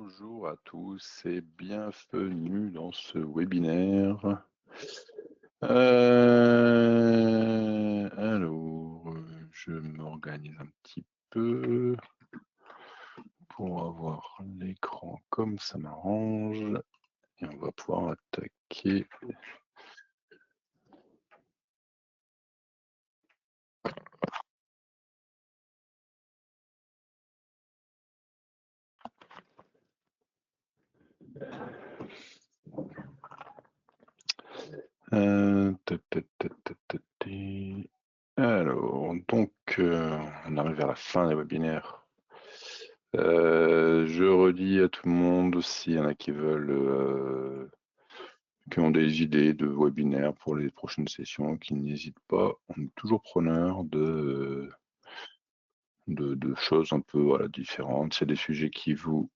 Bonjour à tous et bienvenue dans ce webinaire. Alors, je m'organise un petit peu pour avoir l'écran comme ça m'arrange et on va pouvoir attaquer. Alors, donc, on arrive vers la fin des webinaires. Je redis à tout le monde, s'il y en a qui veulent, qui ont des idées de webinaires pour les prochaines sessions, qui n'hésitent pas. On est toujours preneur de choses un peu différentes. C'est des sujets qui vous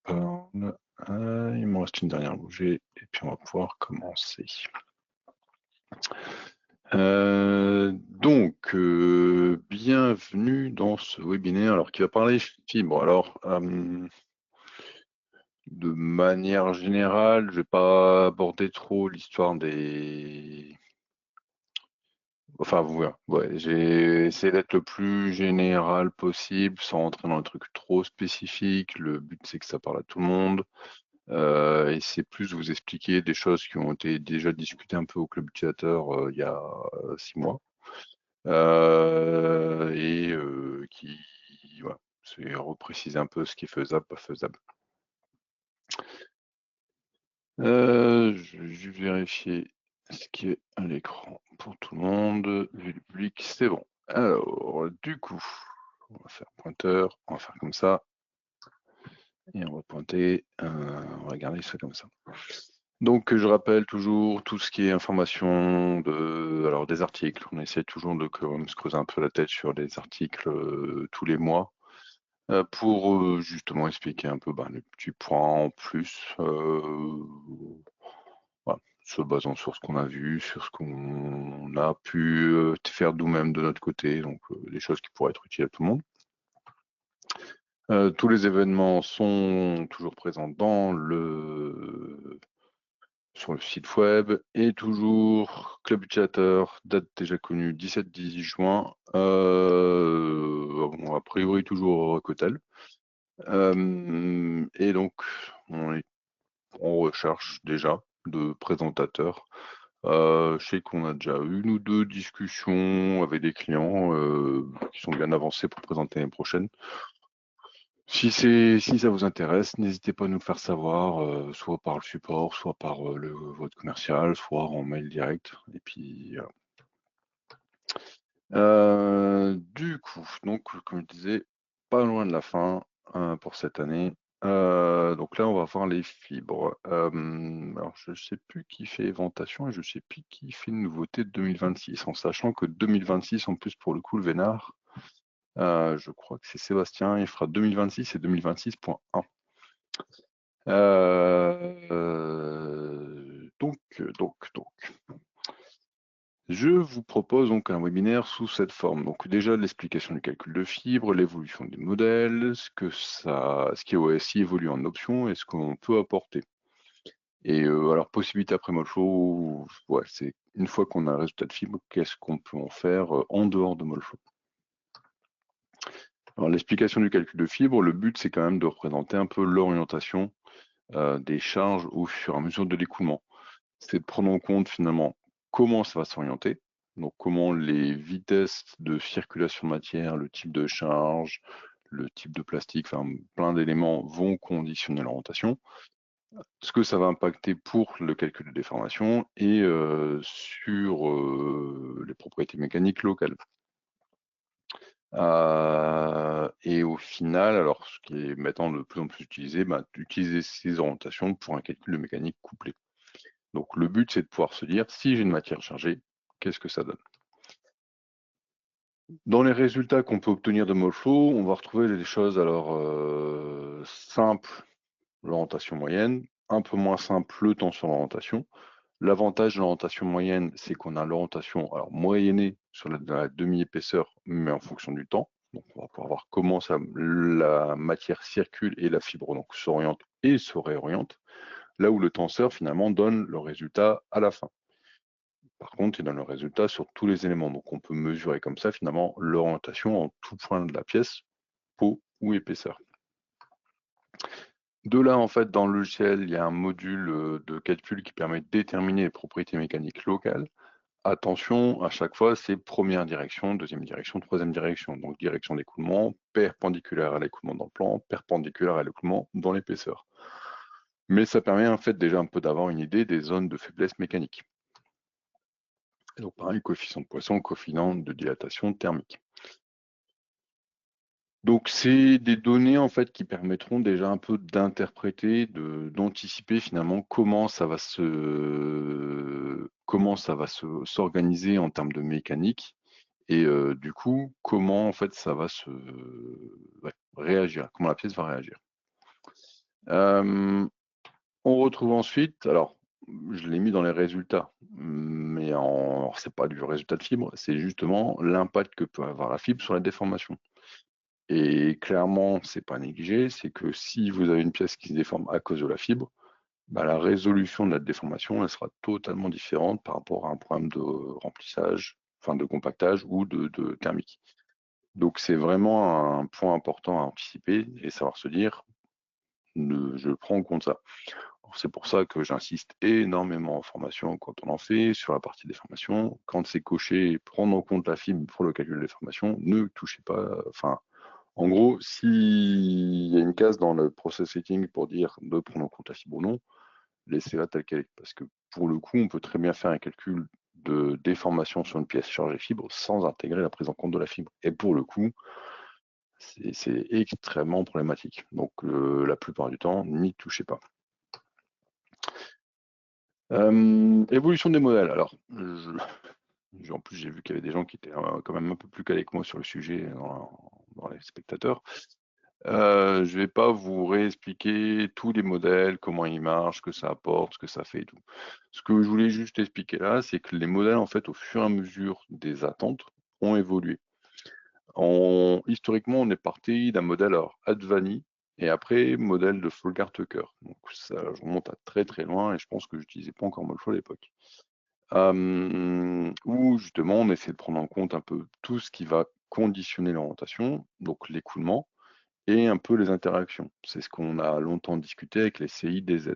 parlent. Il me reste une dernière bougie et puis on va pouvoir commencer. Donc, bienvenue dans ce webinaire alors, qui va parler fibre. Alors, de manière générale, je ne vais pas aborder trop l'histoire des... Enfin, vous verrez. Ouais, j'ai essayé d'être le plus général possible, sans rentrer dans un truc trop spécifique. Le but, c'est que ça parle à tout le monde. Et c'est plus vous expliquer des choses qui ont été déjà discutées un peu au club utilisateur il y a 6 mois. Et qui, voilà, c'est repréciser un peu ce qui est faisable, pas faisable. Je vais juste vérifier ce qui est à l'écran pour tout le monde. Vu le public, c'est bon. Alors, du coup, on va faire pointeur, on va faire comme ça. Et on va pointer, on va garder ça comme ça. Donc, je rappelle toujours tout ce qui est information alors des articles. On essaie toujours de se creuser un peu la tête sur les articles tous les mois pour justement expliquer un peu les petits points en plus. Voilà, se basant sur ce qu'on a vu, sur ce qu'on a pu faire nous-mêmes de notre côté, donc des choses qui pourraient être utiles à tout le monde. Tous les événements sont toujours présents sur le site web et toujours club utilisateur, date déjà connue, 17-18 juin. Bon, a priori toujours au Rocotel. Et donc, on est en recherche déjà de présentateurs. Je sais qu'on a déjà une ou deux discussions avec des clients qui sont bien avancés pour présenter l'année prochaine. Si ça vous intéresse, n'hésitez pas à nous le faire savoir, soit par le support, soit par votre commercial, soit en mail direct. Et puis, du coup, donc, comme je disais, pas loin de la fin pour cette année. Donc là, on va voir les fibres. Alors, je ne sais plus qui fait éventation et je ne sais plus qui fait une nouveauté de 2026, en sachant que 2026, en plus, pour le coup, le Vénard, je crois que c'est Sébastien, il fera 2026 et 2026.1. Donc. Je vous propose donc un webinaire sous cette forme. Donc déjà l'explication du calcul de fibres, l'évolution des modèles, ce qui est OSI évolue en options et ce qu'on peut apporter. Et alors possibilité après Molflow, ouais, c'est une fois qu'on a un résultat de fibre, qu'est-ce qu'on peut en faire en dehors de Molflow. Alors l'explication du calcul de fibres, le but c'est quand même de représenter un peu l'orientation des charges au fur et à mesure de l'écoulement. C'est de prendre en compte finalement comment ça va s'orienter, donc comment les vitesses de circulation de matière, le type de charge, le type de plastique, enfin plein d'éléments vont conditionner l'orientation, ce que ça va impacter pour le calcul de déformation et sur les propriétés mécaniques locales. Et au final, alors ce qui est maintenant de plus en plus utilisé, d'utiliser ces orientations pour un calcul de mécanique couplé. Donc le but, c'est de pouvoir se dire, si j'ai une matière chargée, qu'est-ce que ça donne? Dans les résultats qu'on peut obtenir de Molflow, on va retrouver des choses simples, l'orientation moyenne, un peu moins simple, le temps sur l'orientation. L'avantage de l'orientation moyenne, c'est qu'on a l'orientation moyennée sur la demi-épaisseur, mais en fonction du temps. Donc on va pouvoir voir comment la matière circule et la fibre donc s'oriente et se réoriente, là où le tenseur finalement donne le résultat à la fin. Par contre, il donne le résultat sur tous les éléments, donc on peut mesurer comme ça finalement l'orientation en tout point de la pièce, peau ou épaisseur. De là, en fait, dans le logiciel, il y a un module de calcul qui permet de déterminer les propriétés mécaniques locales. Attention, à chaque fois, c'est première direction, deuxième direction, troisième direction. Donc direction d'écoulement, perpendiculaire à l'écoulement dans le plan, perpendiculaire à l'écoulement dans l'épaisseur. Mais ça permet en fait déjà un peu d'avoir une idée des zones de faiblesse mécanique. Et donc pareil, coefficient de Poisson, coefficient de dilatation thermique. Donc c'est des données en fait qui permettront déjà un peu d'interpréter, d'anticiper finalement comment ça va s'organiser en termes de mécanique et du coup comment en fait ça va réagir, comment la pièce va réagir. On retrouve ensuite, alors je l'ai mis dans les résultats, mais c'est pas du résultat de fibre, c'est justement l'impact que peut avoir la fibre sur la déformation. Et clairement, c'est pas négligé, c'est que si vous avez une pièce qui se déforme à cause de la fibre, bah, la résolution de la déformation, elle sera totalement différente par rapport à un problème de remplissage, enfin de compactage ou de thermique. Donc c'est vraiment un point important à anticiper et savoir se dire, je prends en compte ça. C'est pour ça que j'insiste énormément en formation quand on en fait, sur la partie déformation. Quand c'est coché, prendre en compte la fibre pour le calcul de déformation, ne touchez pas, enfin, en gros, s'il y a une case dans le process setting pour dire de prendre en compte la fibre ou non, laissez-la telle qu'elle est. Parce que pour le coup, on peut très bien faire un calcul de déformation sur une pièce chargée fibre sans intégrer la prise en compte de la fibre. Et pour le coup, c'est extrêmement problématique. Donc la plupart du temps, n'y touchez pas. Évolution des modèles. Alors, en plus, j'ai vu qu'il y avait des gens qui étaient quand même un peu plus calés que moi sur le sujet dans les spectateurs. Je ne vais pas vous réexpliquer tous les modèles, comment ils marchent, ce que ça apporte, ce que ça fait et tout. Ce que je voulais juste expliquer là, c'est que les modèles, en fait, au fur et à mesure des attentes, ont évolué. Historiquement, on est parti d'un modèle Advani et après modèle de Folgar-Tucker. Donc ça, je remonte à très très loin et je pense que je n'utilisais pas encore Molfo à l'époque. Où justement on essaie de prendre en compte un peu tout ce qui va conditionner l'orientation, donc l'écoulement, et un peu les interactions. C'est ce qu'on a longtemps discuté avec les CIDZ.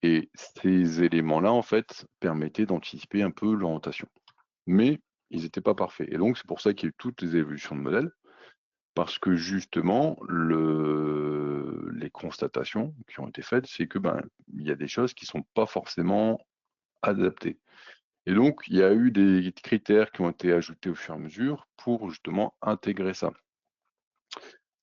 Et ces éléments-là, en fait, permettaient d'anticiper un peu l'orientation. Mais ils n'étaient pas parfaits. Et donc, c'est pour ça qu'il y a eu toutes les évolutions de modèles, parce que justement, les constatations qui ont été faites, c'est que il y a des choses qui ne sont pas forcément adaptées. Et donc, il y a eu des critères qui ont été ajoutés au fur et à mesure pour justement intégrer ça.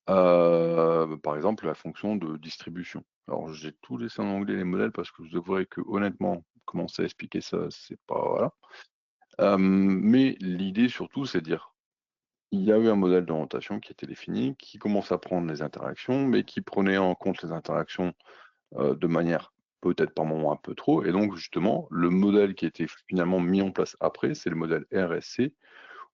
Par exemple, la fonction de distribution. Alors, j'ai tout laissé en anglais les modèles parce que je devrais que honnêtement, commencer à expliquer ça, c'est pas voilà. Mais l'idée surtout, c'est de dire, il y a eu un modèle d'orientation qui était défini, qui commence à prendre les interactions, mais qui prenait en compte les interactions de manière peut-être par moment un peu trop. Et donc, justement, le modèle qui a été finalement mis en place après, c'est le modèle RSC,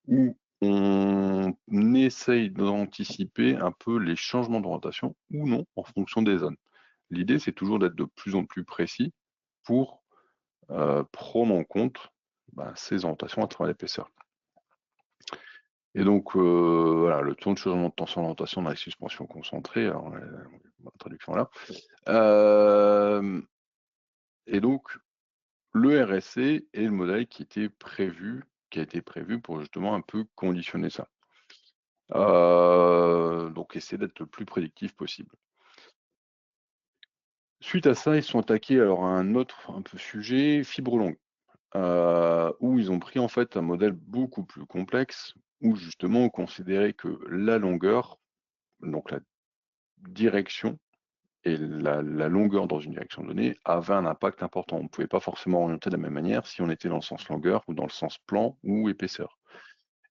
où on essaye d'anticiper un peu les changements d'orientation ou non en fonction des zones. L'idée, c'est toujours d'être de plus en plus précis pour prendre en compte ces orientations à travers l'épaisseur. Et donc, voilà, le taux de changement de tension d'orientation dans les suspensions concentrées, alors, la traduction là. Et donc, le RSC est le modèle qui a été prévu pour justement un peu conditionner ça. Donc essayer d'être le plus prédictif possible. Suite à ça, ils sont attaqués alors à un autre un peu sujet, fibre longue, où ils ont pris en fait un modèle beaucoup plus complexe, où justement on considérait que la longueur, donc la direction et la longueur dans une direction donnée avait un impact important. On ne pouvait pas forcément orienter de la même manière si on était dans le sens longueur ou dans le sens plan ou épaisseur.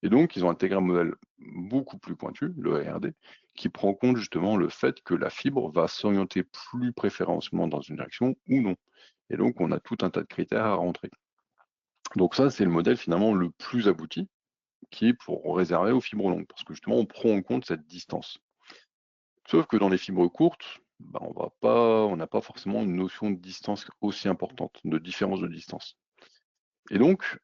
Et donc, ils ont intégré un modèle beaucoup plus pointu, le ARD, qui prend en compte justement le fait que la fibre va s'orienter plus préférentiellement dans une direction ou non. Et donc, on a tout un tas de critères à rentrer. Donc ça, c'est le modèle finalement le plus abouti, qui est pour réserver aux fibres longues, parce que justement, on prend en compte cette distance. Sauf que dans les fibres courtes, bah, on n'a pas forcément une notion de distance aussi importante, de différence de distance. Et donc,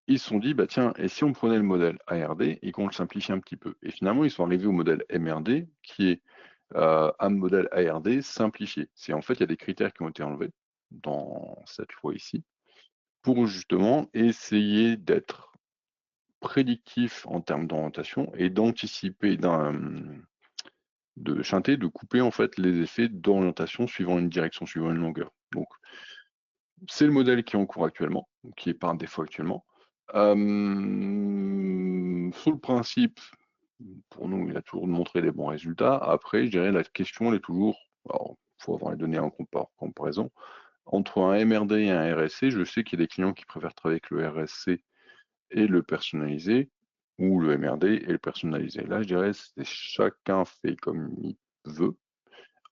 ils se sont dit, bah tiens, et si on prenait le modèle ARD et qu'on le simplifiait un petit peu? Et finalement, ils sont arrivés au modèle MRD, qui est un modèle ARD simplifié. C'est en fait, il y a des critères qui ont été enlevés dans cette loi ici, pour justement essayer d'être prédictif en termes d'orientation et d'anticiper, de chanter, de couper en fait les effets d'orientation suivant une direction, suivant une longueur. Donc c'est le modèle qui est en cours actuellement, qui est par défaut actuellement. Sous le principe, pour nous, il a toujours montré des bons résultats. Après, je dirais la question elle est toujours, alors il faut avoir les données en comparaison, entre un MRD et un RSC, je sais qu'il y a des clients qui préfèrent travailler avec le RSC et le personnalisé, ou le MRD et le personnalisé. Là, je dirais c'est chacun fait comme il veut,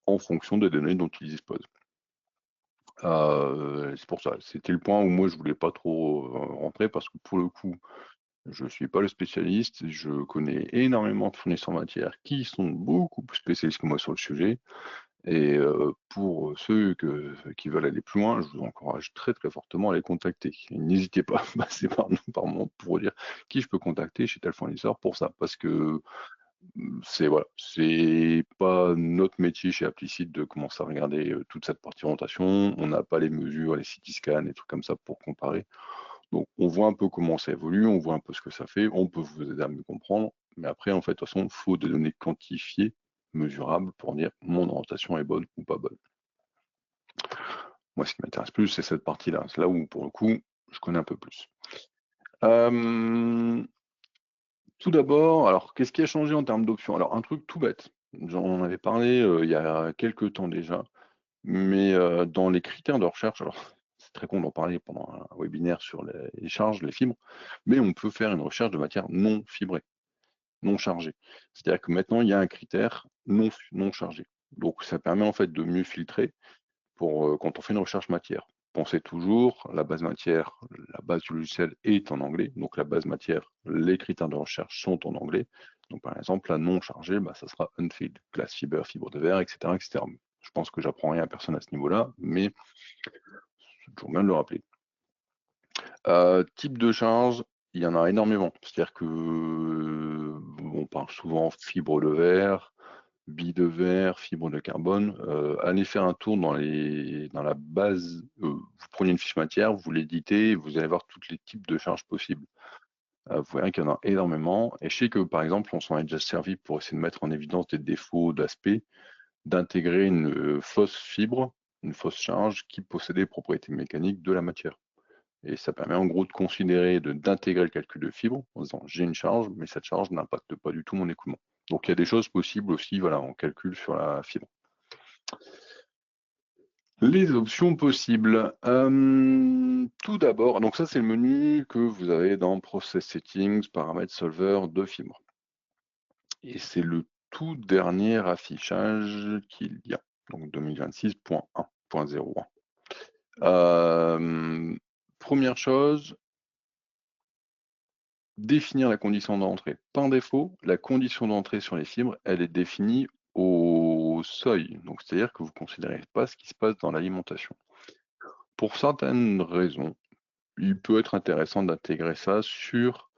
en fonction des données dont il dispose. C'est pour ça, c'était le point où moi je voulais pas trop rentrer parce que pour le coup, je suis pas le spécialiste, je connais énormément de fournisseurs matières qui sont beaucoup plus spécialistes que moi sur le sujet. Et pour ceux qui veulent aller plus loin, je vous encourage très très fortement à les contacter. N'hésitez pas à passer par moi pour dire qui je peux contacter chez tel fournisseur pour ça, parce que voilà, c'est pas notre métier chez Applicite de commencer à regarder toute cette partie orientation. On n'a pas les mesures, les CT scans, et trucs comme ça pour comparer. Donc on voit un peu comment ça évolue, on voit un peu ce que ça fait, on peut vous aider à mieux comprendre. Mais après, en fait, de toute façon, il faut des données quantifiées, mesurables, pour dire mon orientation est bonne ou pas bonne. Moi, ce qui m'intéresse plus, c'est cette partie-là. C'est là où, pour le coup, je connais un peu plus. Tout d'abord, alors qu'est-ce qui a changé en termes d'options? Alors un truc tout bête, j'en avais parlé il y a quelques temps déjà, mais dans les critères de recherche, alors c'est très con d'en parler pendant un webinaire sur les charges, les fibres, mais on peut faire une recherche de matière non fibrée, non chargée. C'est-à-dire que maintenant, il y a un critère non chargé. Donc ça permet en fait de mieux filtrer pour quand on fait une recherche matière. Pensez toujours, la base matière, la base du logiciel est en anglais, donc la base matière, les critères de recherche sont en anglais. Donc par exemple, la non chargée, ça sera unfilled, glass fiber, fibre de verre, etc., etc. Je pense que j'apprends rien à personne à ce niveau-là, mais c'est toujours bien de le rappeler. Type de charge, il y en a énormément. C'est-à-dire que on parle souvent fibre de verre, billes de verre, fibre de carbone. Allez faire un tour dans la base, vous prenez une fiche matière, vous l'éditez, vous allez voir tous les types de charges possibles. Vous verrez qu'il y en a énormément. Et je sais que par exemple, on s'en est déjà servi pour essayer de mettre en évidence des défauts d'aspect, d'intégrer une fausse fibre, une fausse charge qui possédait les propriétés mécaniques de la matière. Et ça permet en gros de considérer, d'intégrer le calcul de fibre en disant j'ai une charge, mais cette charge n'impacte pas du tout mon écoulement. Donc il y a des choses possibles aussi, voilà, en calcul sur la fibre. Les options possibles. Tout d'abord, donc ça c'est le menu que vous avez dans Process Settings, Paramètres Solver de fibre. Et c'est le tout dernier affichage qu'il y a, donc 2026.1.01. Première chose, définir la condition d'entrée. Par défaut, la condition d'entrée sur les fibres, elle est définie au seuil. Donc, c'est-à-dire que vous ne considérez pas ce qui se passe dans l'alimentation. Pour certaines raisons, il peut être intéressant d'intégrer ça sur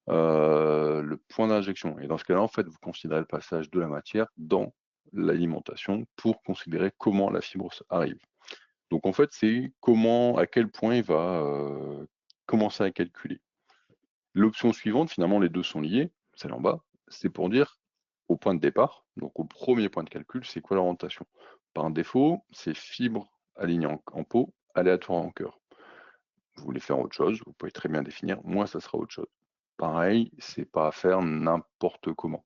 le point d'injection. Et dans ce cas-là, en fait, vous considérez le passage de la matière dans l'alimentation pour considérer comment la fibre arrive. Donc, en fait, c'est à quel point il va commencer à calculer. L'option suivante, finalement, les deux sont liés, celle en bas, c'est pour dire au point de départ, donc au premier point de calcul, c'est quoi l'orientation. Par défaut, c'est fibre alignée en pot, aléatoire en cœur. Vous voulez faire autre chose, vous pouvez très bien définir, moi ça sera autre chose. Pareil, c'est pas à faire n'importe comment.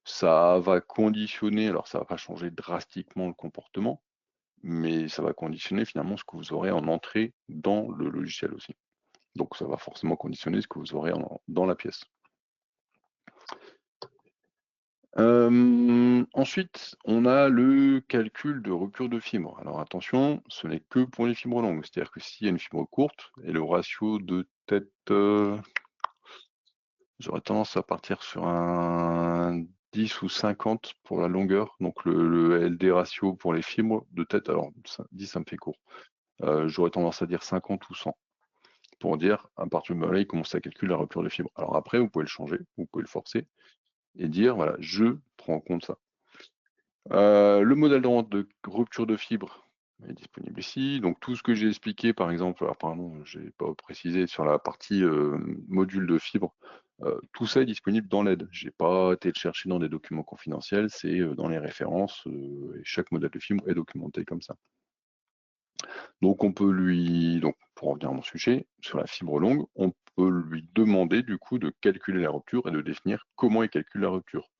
Ça va conditionner, alors ça va pas changer drastiquement le comportement, mais ça va conditionner finalement ce que vous aurez en entrée dans le logiciel aussi. Donc ça va forcément conditionner ce que vous aurez dans la pièce. Ensuite, on a le calcul de rupture de fibre. Alors attention, ce n'est que pour les fibres longues. C'est-à-dire que s'il y a une fibre courte, et le ratio de tête J'aurais tendance à partir sur un 10 ou 50 pour la longueur, donc le LD ratio pour les fibres de tête. Alors 10, ça me fait court. J'aurais tendance à dire 50 ou 100 pour dire à partir du moment là, il commence à calculer la rupture de fibre. Alors après, vous pouvez le changer, vous pouvez le forcer et dire voilà, je prends en compte ça. Le modèle de rupture de fibre est disponible ici. Donc tout ce que j'ai expliqué, par exemple, alors pardon, j'ai pas précisé sur la partie module de fibre, tout ça est disponible dans l'aide. J'ai pas été le chercher dans des documents confidentiels, c'est dans les références, et chaque modèle de fibre est documenté comme ça. Donc on peut donc pour revenir à mon sujet, sur la fibre longue, on peut lui demander du coup de calculer la rupture et de définir comment il calcule la rupture.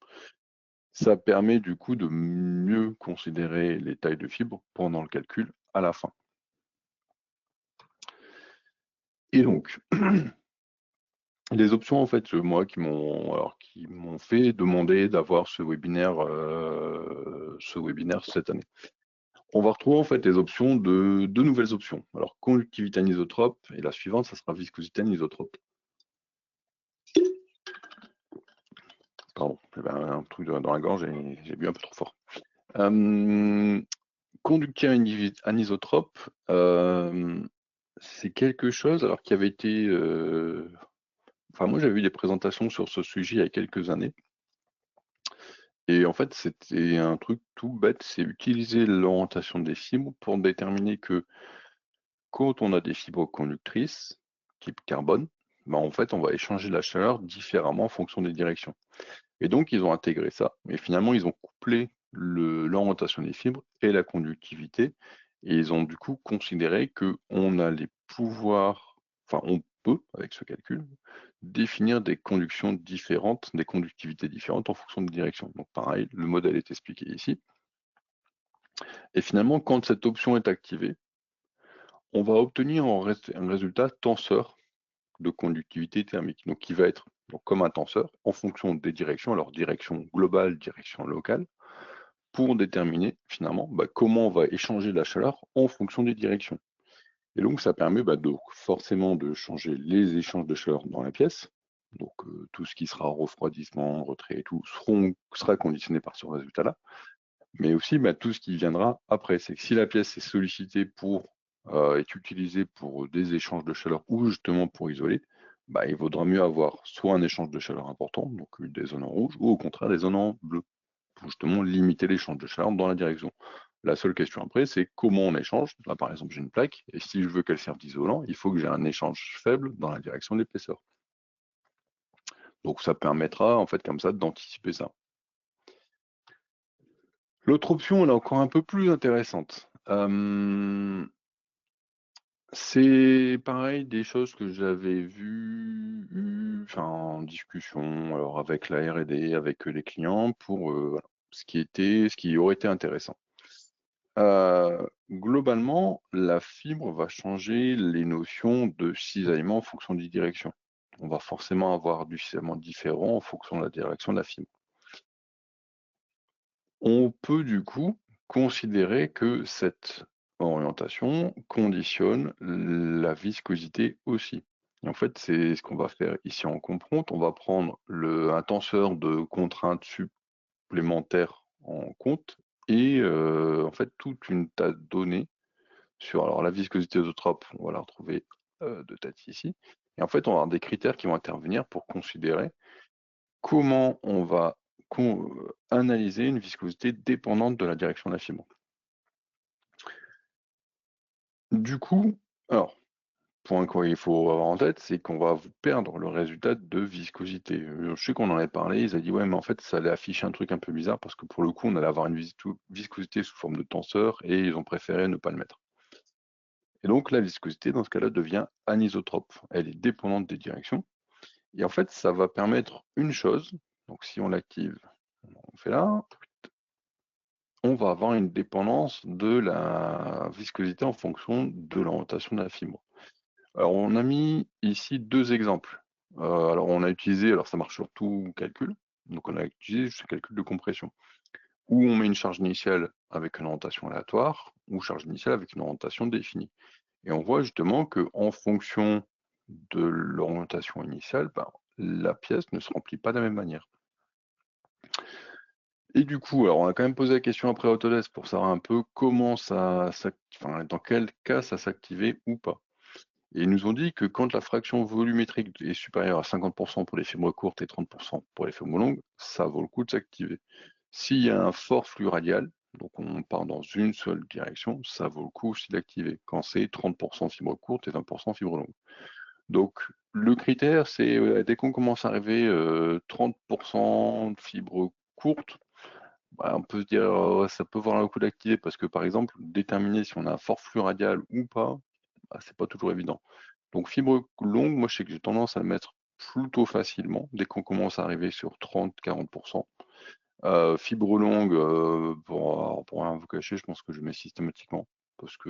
Ça permet du coup de mieux considérer les tailles de fibres pendant le calcul à la fin. Et donc, les options en fait, moi qui m'ont fait demander d'avoir ce webinaire cette année. On va retrouver en fait les options de deux nouvelles options. Alors conductivité anisotrope et la suivante, ça sera viscosité anisotrope. Pardon, j'avais un truc dans la gorge et j'ai bu un peu trop fort. Conductivité anisotrope, c'est quelque chose alors qui avait été. Enfin, moi j'avais vu des présentations sur ce sujet il y a quelques années. Et en fait, c'était un truc tout bête, c'est utiliser l'orientation des fibres pour déterminer que quand on a des fibres conductrices, type carbone, ben en fait, on va échanger la chaleur différemment en fonction des directions. Et donc, ils ont intégré ça. Et finalement, ils ont couplé l'orientation des fibres et la conductivité. Et ils ont du coup considéré qu'on a les pouvoirs, enfin, on peut, avec ce calcul, définir des conductions différentes, des conductivités différentes en fonction des directions. Donc, pareil, le modèle est expliqué ici. Et finalement, quand cette option est activée, on va obtenir un résultat tenseur de conductivité thermique, donc qui va être donc, comme un tenseur en fonction des directions, alors direction globale, direction locale, pour déterminer finalement comment on va échanger la chaleur en fonction des directions. Et donc ça permet forcément de changer les échanges de chaleur dans la pièce. Donc tout ce qui sera refroidissement, retrait et tout sera conditionné par ce résultat-là. Mais aussi tout ce qui viendra après. C'est que si la pièce est sollicitée est utilisée pour des échanges de chaleur ou justement pour isoler, il vaudra mieux avoir soit un échange de chaleur important, donc des zones en rouge, ou au contraire des zones en bleu, pour justement limiter l'échange de chaleur dans la direction. La seule question après, c'est comment on échange. Là, par exemple, j'ai une plaque, et si je veux qu'elle serve d'isolant, il faut que j'ai un échange faible dans la direction de l'épaisseur. Donc ça permettra, en fait, comme ça, d'anticiper ça. L'autre option, elle est encore un peu plus intéressante. C'est pareil, des choses que j'avais vues en discussion alors avec la R&D, avec les clients pour voilà, ce qui aurait été intéressant. Globalement, la fibre va changer les notions de cisaillement en fonction des directions. On va forcément avoir du cisaillement différent en fonction de la direction de la fibre. On peut du coup considérer que cette orientation conditionne la viscosité aussi. Et en fait, c'est ce qu'on va faire ici en comprendre. On va prendre un tenseur de contraintes supplémentaires en compte et en fait toute une tas de données sur alors la viscosité isotrope, on va la retrouver de tête ici. Et en fait, on va avoir des critères qui vont intervenir pour considérer comment on va analyser une viscosité dépendante de la direction de la fibre. Du coup, alors, point qu'il faut avoir en tête, c'est qu'on va perdre le résultat de viscosité. Je sais qu'on en avait parlé, ils ont dit ouais, mais en fait, ça allait afficher un truc un peu bizarre parce que pour le coup, on allait avoir une viscosité sous forme de tenseur et ils ont préféré ne pas le mettre. Et donc, la viscosité, dans ce cas-là, devient anisotrope. Elle est dépendante des directions. Et en fait, ça va permettre une chose. Donc, si on l'active, on fait là, on va avoir une dépendance de la viscosité en fonction de l'orientation de la fibre. Alors, on a mis ici deux exemples. Alors, on a utilisé, alors ça marche sur tout calcul, donc on a utilisé ce calcul de compression, où on met une charge initiale avec une orientation aléatoire, ou charge initiale avec une orientation définie. Et on voit justement qu'en fonction de l'orientation initiale, la pièce ne se remplit pas de la même manière. Et du coup, alors on a quand même posé la question après Autodesk pour savoir un peu comment enfin, dans quel cas ça s'activait ou pas. Et ils nous ont dit que quand la fraction volumétrique est supérieure à 50% pour les fibres courtes et 30% pour les fibres longues, ça vaut le coup de s'activer. S'il y a un fort flux radial, donc on part dans une seule direction, ça vaut le coup aussi d'activer quand c'est 30% fibres courtes et 20% fibres longues. Donc le critère, c'est dès qu'on commence à arriver 30% de fibres courtes, bah, on peut se dire ça peut valoir le coup d'activer parce que par exemple, déterminer si on a un fort flux radial ou pas, bah, c'est pas toujours évident. Donc fibre longue, moi je sais que j'ai tendance à le mettre plutôt facilement dès qu'on commence à arriver sur 30-40%. Fibre longue, pour rien vous cacher, je pense que je mets systématiquement parce que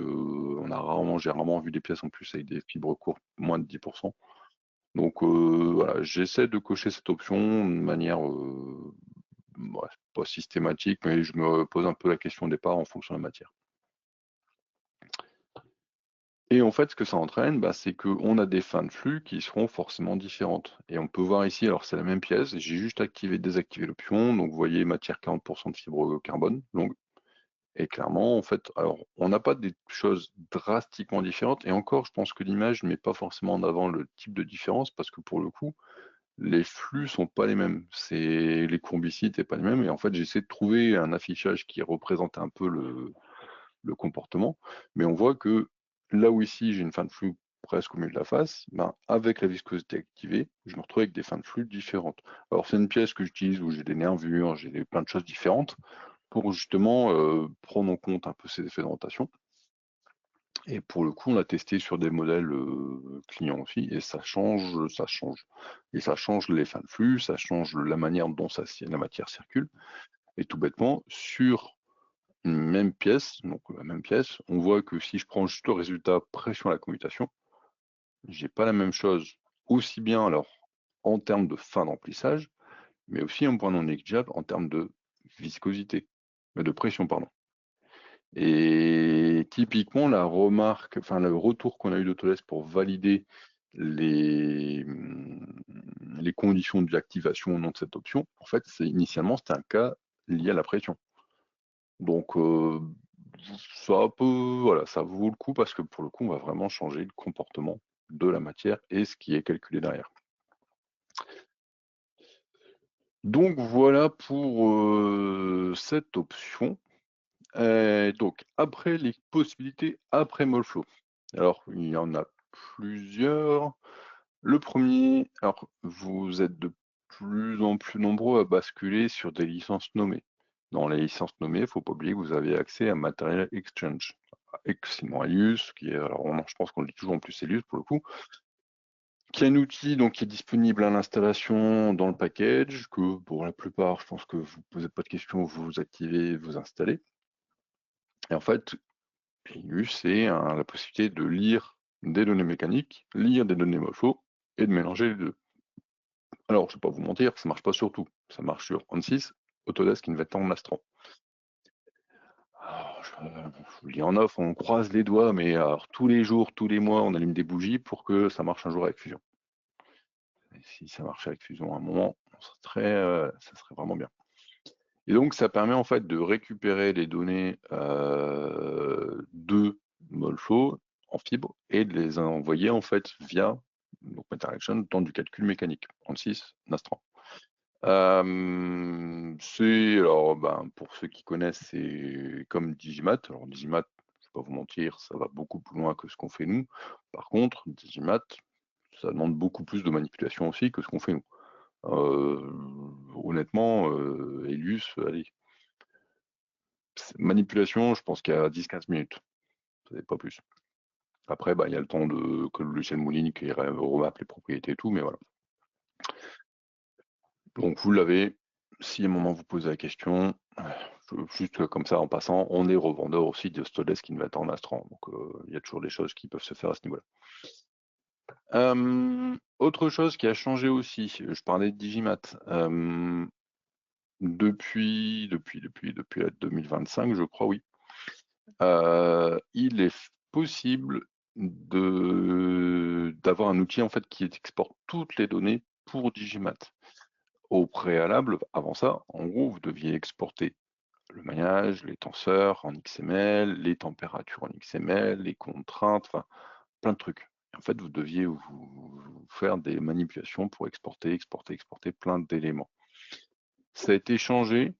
j'ai rarement vu des pièces en plus avec des fibres courtes moins de 10%. Donc voilà, j'essaie de cocher cette option de manière ouais, pas systématique, mais je me pose un peu la question au départ en fonction de la matière. Et en fait, ce que ça entraîne, bah, c'est qu'on a des fins de flux qui seront forcément différentes. Et on peut voir ici, alors c'est la même pièce, j'ai juste activé, désactivé l'option. Donc vous voyez, matière 40% de fibre carbone longue. Et clairement, en fait, alors on n'a pas des choses drastiquement différentes. Et encore, je pense que l'image ne met pas forcément en avant le type de différence parce que pour le coup, les flux sont pas les mêmes. Les courbicides n'est pas les mêmes. Et en fait, j'essaie de trouver un affichage qui représente un peu le comportement. Mais on voit que là où ici j'ai une fin de flux presque au milieu de la face, ben, avec la viscosité activée, je me retrouve avec des fins de flux différentes. Alors c'est une pièce que j'utilise où j'ai des nervures, plein de choses différentes pour justement prendre en compte un peu ces effets de rotation. Et pour le coup, on l'a testé sur des modèles clients aussi, et ça change, ça change. Et ça change les fins de flux, ça change la manière dont la matière circule. Et tout bêtement, sur une même pièce, donc la même pièce, on voit que si je prends juste le résultat pression à la commutation, j'ai pas la même chose, aussi bien alors en termes de fin d'emplissage, mais aussi un point non négligeable en termes de viscosité, de pression, pardon. Et typiquement, la remarque, enfin le retour qu'on a eu d'Autodesk pour valider les, les conditions d'activation ou non de cette option, en fait, initialement, c'était un cas lié à la pression. Donc, voilà, ça vaut le coup parce que pour le coup, on va vraiment changer le comportement de la matière et ce qui est calculé derrière. Donc voilà pour cette option. Donc après les possibilités après Molflow. Alors il y en a plusieurs. Le premier, alors vous êtes de plus en plus nombreux à basculer sur des licences nommées. Dans les licences nommées, il ne faut pas oublier que vous avez accès à Material Exchange. Sinon Elius, qui est, alors je pense qu'on le dit toujours en plus Elius pour le coup, qui est un outil donc, qui est disponible à l'installation dans le package, que pour la plupart, je pense que vous ne posez pas de questions, vous activez, vous installez. Et en fait, Elius, c'est la possibilité de lire des données mécaniques, lire des données morpho, et de mélanger les deux. Alors, je ne vais pas vous mentir, ça ne marche pas sur tout. Ça marche sur ANSYS, Autodesk Inventor Nastran. Alors, je vous le dis en off, on croise les doigts, mais alors, tous les jours, tous les mois, on allume des bougies pour que ça marche un jour avec Fusion. Et si ça marchait avec Fusion à un moment, ça serait vraiment bien. Et donc, ça permet en fait de récupérer les données de Molflow en fibre et de les envoyer en fait via donc Interaction dans du calcul mécanique, ANSYS, Nastran. Alors, pour ceux qui connaissent, c'est comme Digimat. Alors Digimat, je ne vais pas vous mentir, ça va beaucoup plus loin que ce qu'on fait nous. Par contre, Digimat, ça demande beaucoup plus de manipulation aussi que ce qu'on fait nous. Honnêtement, Elius, allez, manipulation, je pense qu'il y a 10-15 minutes, c'est pas plus. Après, il y a le temps que le logiciel mouline qui remap les propriétés et tout, mais voilà. Donc vous l'avez, si à un moment vous posez la question, juste comme ça en passant, on est revendeur aussi de Autodesk Inventor Nastran, donc il y a toujours des choses qui peuvent se faire à ce niveau-là. Autre chose qui a changé aussi, je parlais de Digimat. Depuis 2025, je crois, oui. Il est possible d'avoir un outil en fait qui exporte toutes les données pour Digimat. Au préalable, avant ça, en gros, vous deviez exporter le maillage, les tenseurs en XML, les températures en XML, les contraintes, enfin plein de trucs. Et en fait, vous deviez vous faire des manipulations pour exporter plein d'éléments. Ça a été changé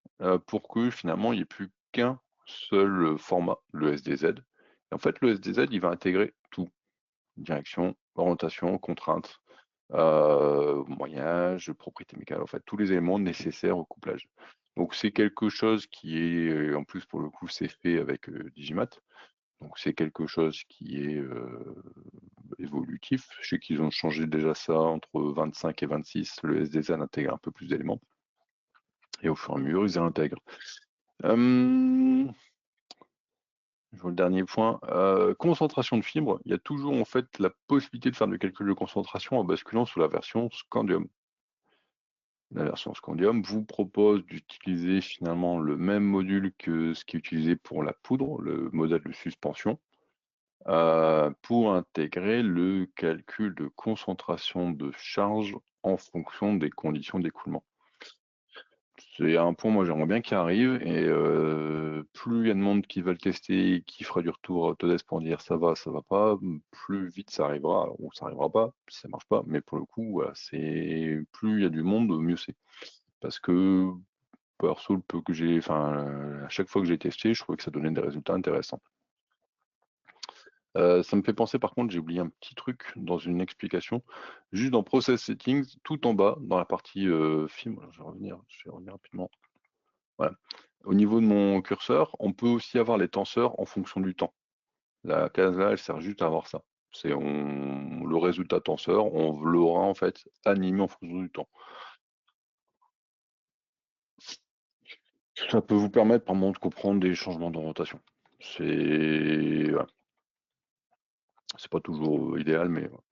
pour que finalement il n'y ait plus qu'un seul format, le SDZ. Et en fait, le SDZ, il va intégrer tout. Direction, orientation, contraintes, moyage, propriété mécanique, en fait, tous les éléments nécessaires au couplage. Donc c'est quelque chose qui est, en plus pour le coup, c'est fait avec Digimat. Donc c'est quelque chose qui est évolutif. Je sais qu'ils ont changé déjà ça entre 25 et 26. Le SDZ intègre un peu plus d'éléments. Et au fur et à mesure, ils intègrent. Je vois le dernier point. Concentration de fibres. Il y a toujours en fait la possibilité de faire du calcul de concentration en basculant sous la version Scandium. La version Scandium vous propose d'utiliser finalement le même module que ce qui est utilisé pour la poudre, le modèle de suspension, pour intégrer le calcul de concentration de charge en fonction des conditions d'écoulement. C'est un point, moi j'aimerais bien qu'il arrive, et plus il y a de monde qui va le tester et qui fera du retour à Autodesk pour dire ça va pas, plus vite ça arrivera, ou ça arrivera pas, si ça marche pas, mais pour le coup, voilà, c'est plus il y a du monde, mieux c'est. Parce que perso, le peu que j'ai, à chaque fois que j'ai testé, je trouvais que ça donnait des résultats intéressants. Ça me fait penser, par contre, j'ai oublié un petit truc dans une explication. Juste dans Process Settings, tout en bas, dans la partie film, je vais revenir rapidement. Voilà. Au niveau de mon curseur, on peut aussi avoir les tenseurs en fonction du temps. La case là, elle sert juste à avoir ça. C'est le résultat tenseur, on l'aura en fait animé en fonction du temps. Ça peut vous permettre par moment de comprendre des changements d'orientation. C'est voilà. C'est pas toujours idéal, mais voilà.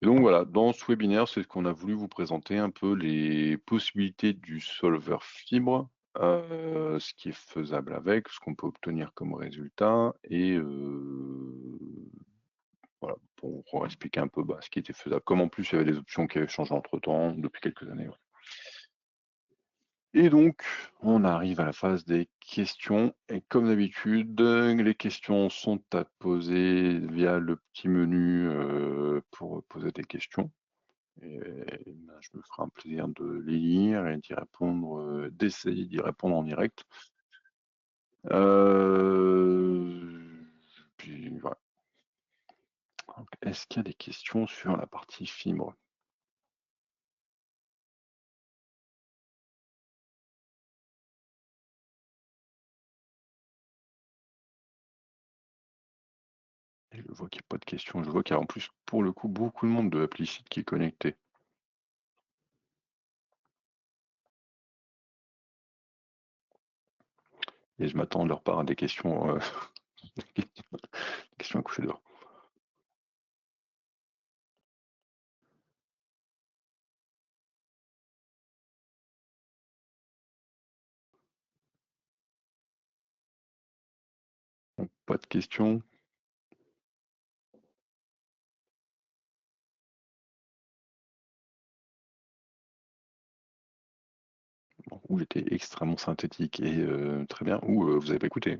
Et donc voilà, dans ce webinaire, c'est ce qu'on a voulu vous présenter un peu les possibilités du solver fibre, ce qui est faisable avec, ce qu'on peut obtenir comme résultat, et voilà, pour expliquer un peu ce qui était faisable. Comme en plus il y avait des options qui avaient changé entre-temps, depuis quelques années. Ouais. Et donc, on arrive à la phase des questions. Et comme d'habitude, les questions sont à poser via le petit menu pour poser des questions. Et je me ferai un plaisir de les lire et d'y répondre, d'essayer d'y répondre en direct. Puis voilà. Est-ce qu'il y a des questions sur la partie fibre? Et je vois qu'il n'y a pas de questions. Je vois qu'il y a en plus, pour le coup, beaucoup de monde de Applicite qui est connecté. Et je m'attends de leur part à des questions, questions à coucher dehors. Bon, pas de questions. Bon, ou j'étais extrêmement synthétique et très bien, ou vous n'avez pas écouté.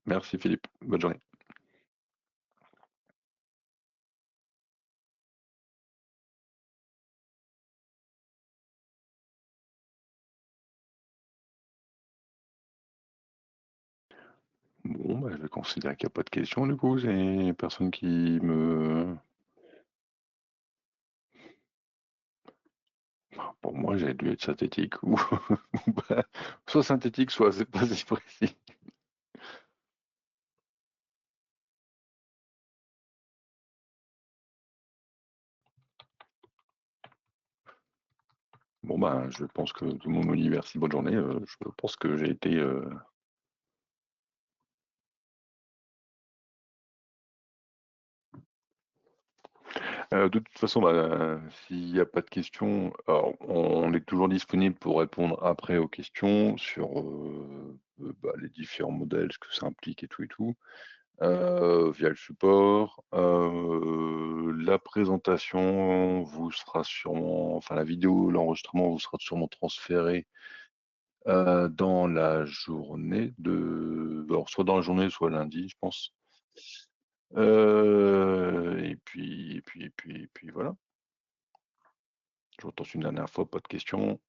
Merci Philippe, bonne journée. Bon, je vais considérer qu'il n'y a pas de questions du coup, c'est personne qui me... Pour moi, j'ai dû être synthétique, ou soit synthétique, soit c'est pas si précis. Bon, je pense que tout le monde me dit merci, bonne journée. Je pense que j'ai été... De toute façon, bah, s'il y a pas de questions, alors on est toujours disponible pour répondre après aux questions sur, bah, les différents modèles, ce que ça implique et tout, via le support. La présentation vous sera sûrement enfin la vidéo, l'enregistrement vous sera sûrement transféré, dans la journée de alors soit dans la journée, soit lundi, je pense. Et puis voilà. Je vous remercie une dernière fois, pas de questions.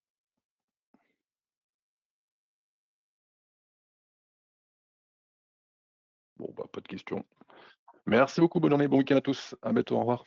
Bon, bah, pas de questions. Merci beaucoup, bonne journée, bon week-end à tous. À bientôt, au revoir.